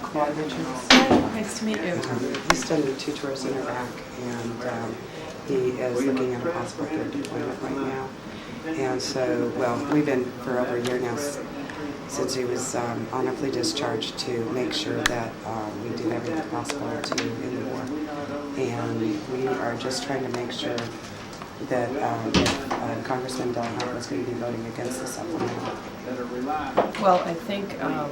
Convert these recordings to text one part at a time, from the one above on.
Claude Richards. Nice to meet you. He's done 2 tours in Iraq, and he is looking at a possible 3rd deployment right now. And so, well, we've been for over a year now, since he was on a plea discharge, to make sure that we did everything possible to end the war. And we are just trying to make sure that Congressman Delahunt was going to be voting against the supplemental. Well, I think I'm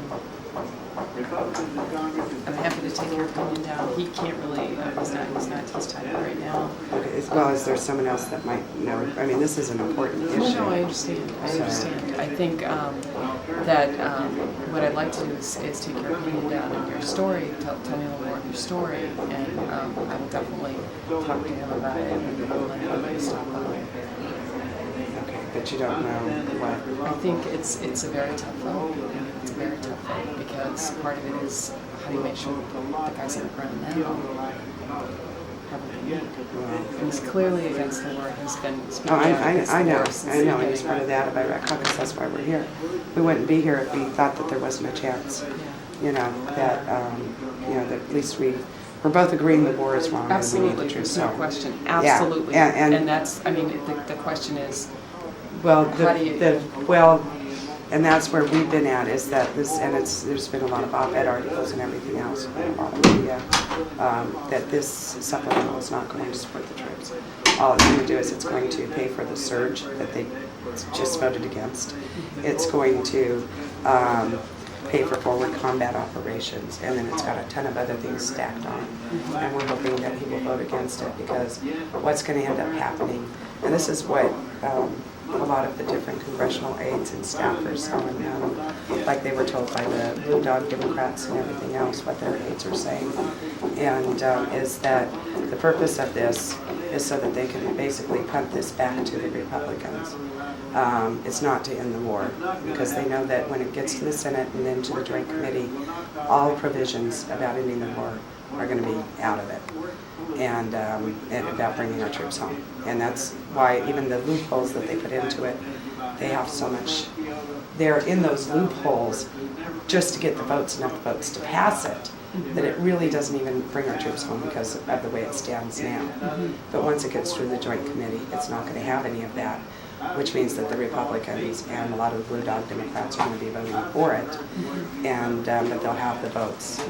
happy to take your opinion down. He can't really, he's not his time right now. Okay, well, is there someone else that might know? I mean, this is an important issue. No, I understand. I think that what I'd like to do is take your opinion down and your story, tell me a little more of your story, and I will definitely talk to him about it and let him stop behind. Okay, but you don't know what? I think it's a very tough vote. It's a very tough vote because part of it is how do you make sure the guys that are running now have a good week. And he's clearly against the war. He's been speaking out against the war since I know, and he's part of that of Iraq Caucus. That's why we're here. We wouldn't be here if we thought that there wasn't a chance. You know that that at least we're both agreeing the war is wrong. Absolutely, and we need the truth. there's no question. Absolutely, yeah, and that's. I mean, the question is. Well, how and that's where we've been at, is that this, and there's been a lot of op-ed articles and everything else, a lot of media, that this supplemental is not going to support the troops. All it's going to do is it's going to pay for the surge that they just voted against. It's going to pay for forward combat operations, and then it's got a ton of other things stacked on it. And we're hoping that he will vote against it, because what's going to end up happening, and this is what a lot of the different congressional aides and staffers, like they were told by the Blue Dog Democrats and everything else, what their aides are saying, and is that the purpose of this is so that they can basically punt this back to the Republicans. It's not to end the war, because they know that when it gets to the Senate and then to the Joint Committee, all provisions about ending the war are going to be out of it, and about bringing our troops home. And that's why even the loopholes that they put into it, they have so much. They're in those loopholes just to get the votes, enough votes to pass it, that it really doesn't even bring our troops home because of the way it stands now. But once it gets through the Joint Committee, it's not going to have any of that, which means that the Republicans and a lot of the Blue Dog Democrats are going to be voting for it, and but they'll have the votes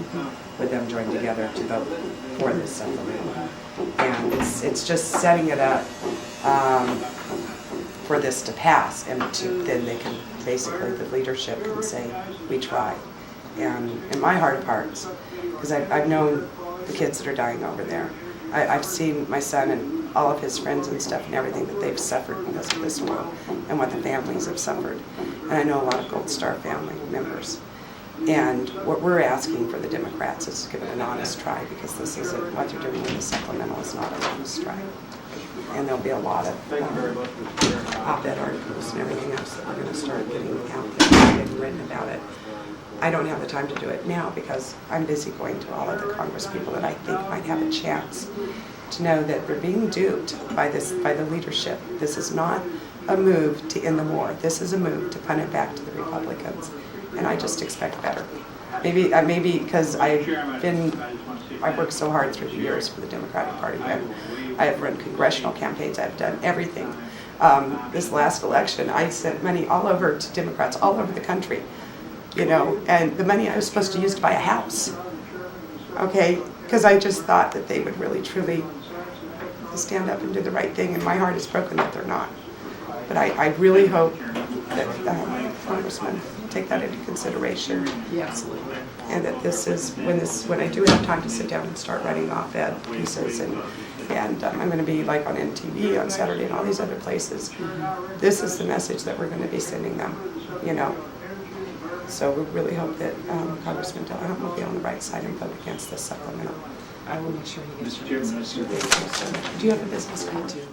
with them joined together to vote for this supplemental. And it's just setting it up for this to pass, and then they can basically, the leadership can say, we tried. And in my heart of hearts, because I've known the kids that are dying over there, I've seen my son and all of his friends and stuff and everything that they've suffered because of this war, and what the families have suffered. And I know a lot of Gold Star family members. And what we're asking for the Democrats is to give it an honest try, because this isn't, what they're doing with the supplemental is not an honest try. And there'll be a lot of op-ed articles and everything else that we're going to start getting out there and getting written about it. I don't have the time to do it now because I'm busy going to all of the Congress people that I think might have a chance to know that they're being duped by the leadership. This is not a move to end the war. This is a move to punt it back to the Republicans. And I just expect better. Maybe because I've worked so hard through the years for the Democratic Party. I have run congressional campaigns. I've done everything. This last election, I sent money all over to Democrats all over the country, and the money I was supposed to use to buy a house. Okay, because I just thought that they would really, truly stand up and do the right thing, and my heart is broken that they're not. But I really hope that Congressman take that into consideration. Yeah, absolutely. And that this is when I do have time to sit down and start writing op-ed pieces, and I'm going to be like on NTV on Saturday and all these other places. This is the message that we're going to be sending them, So we really hope that Congressman Delahunt will be on the right side and vote against this supplemental. I will make sure he gets your business. Thank you so much. Do you have a business card too?